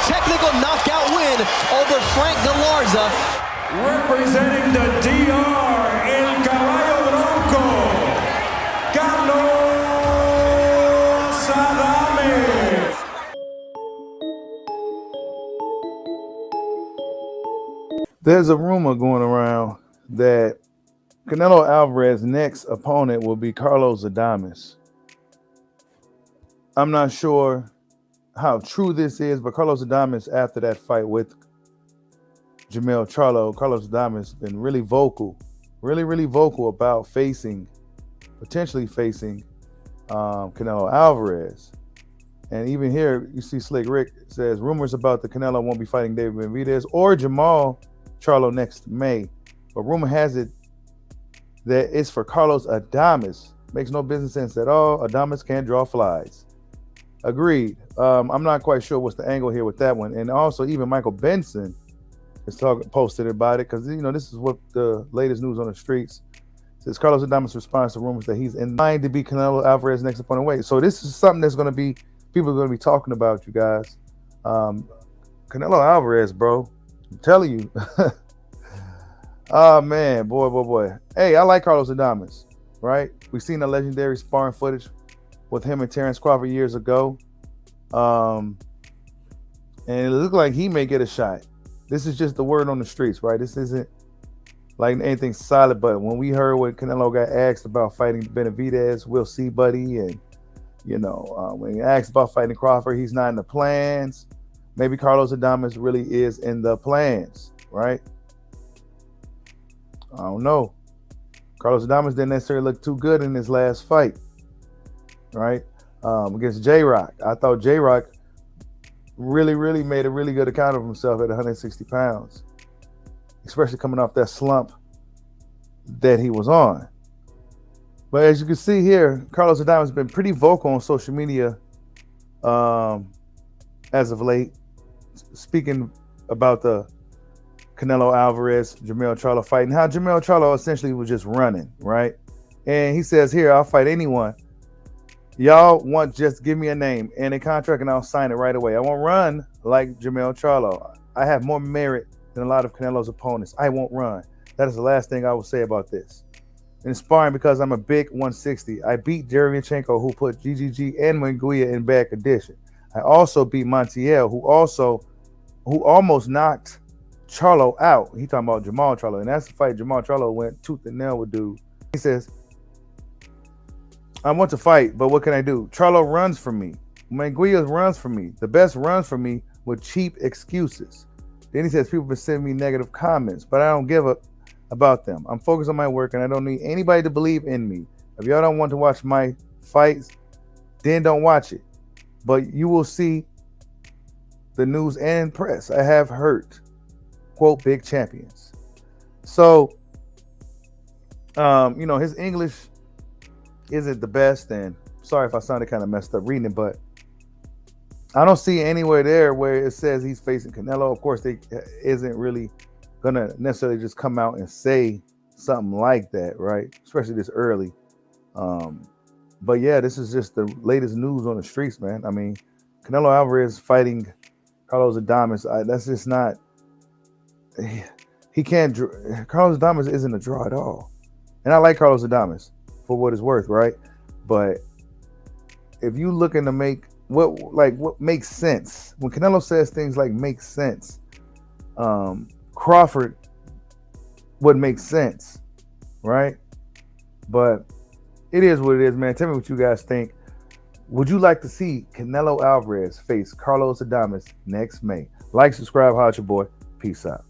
technical knockout win over Frank Galarza. Representing the DR, El Caballo Bronco, Carlos Adames. There's a rumor going around that Canelo Alvarez's next opponent will be Carlos Adames. I'm not sure how true this is, but Carlos Adames, after that fight with Charlo, Carlos Adames has been really vocal about potentially facing Canelo Alvarez. And even here, you see Slick Rick says rumors about the Canelo won't be fighting David Benavidez or Jamal Charlo next May. But rumor has it that it's for Carlos Adames. Makes no business sense at all. Adames can't draw flies. Agreed. I'm not quite sure what's the angle here with that one. And also, even Michael Benson is posted about it, because this is what the latest news on the streets says. Carlos Adames responds to rumors that he's in line to be Canelo Alvarez's next opponent. Wait, so this is something that's going to be people are going to be talking about, you guys. Canelo Alvarez, bro, I'm telling you. Oh man, boy. Hey, I like Carlos Adames, right? We've seen the legendary sparring footage with him and Terrence Crawford years ago. And it looked like he may get a shot. This is just the word on the streets, right? This isn't like anything solid, but when we heard when Canelo got asked about fighting Benavidez, we'll see, buddy. And, when he asked about fighting Crawford, he's not in the plans. Maybe Carlos Adames really is in the plans, right? I don't know. Carlos Adames didn't necessarily look too good in his last fight, right? Against J-Rock. I thought J-Rock really made a really good account of himself at 160 pounds, especially coming off that slump that he was on. But as you can see here, Carlos Adames has been pretty vocal on social media as of late, speaking about the Canelo Alvarez, Jermell Charlo fight, and how Jermell Charlo essentially was just running, right? And he says here, I'll fight anyone. Y'all want, just give me a name and a contract and I'll sign it right away. I won't run like Jermell Charlo. I have more merit than a lot of Canelo's opponents. I won't run. That is the last thing I will say about this. And sparring because I'm a big 160. I beat Derevyanchenko, who put GGG and Munguia in bad condition. I also beat Montiel, who almost knocked Charlo out. He talking about Jamal Charlo, and that's the fight Jamal Charlo went tooth and nail with dude. He says, I want to fight, but what can I do? Charlo runs for me. Munguia runs for me. The best runs for me with cheap excuses. Then he says, people been sending me negative comments, but I don't give up about them. I'm focused on my work, and I don't need anybody to believe in me. If y'all don't want to watch my fights, then don't watch it. But you will see the news and press I have hurt, quote, big champions. So, his English isn't the best, and sorry if I sounded kind of messed up reading it, but I don't see anywhere there where it says he's facing Canelo. Of course, they isn't really gonna necessarily just come out and say something like that, right? Especially this early. But yeah, this is just the latest news on the streets, man. I mean, Canelo Alvarez fighting Carlos Adames. That's just not. He can't. Carlos Adames isn't a draw at all. And I like Carlos Adames for what it's worth, right? But if you looking to make what makes sense, when Canelo says things like makes sense, Crawford would make sense, right? But it is what it is, man. Tell me what you guys think. Would you like to see Canelo Alvarez face Carlos Adames next May? Like, subscribe, holla at your boy. Peace out.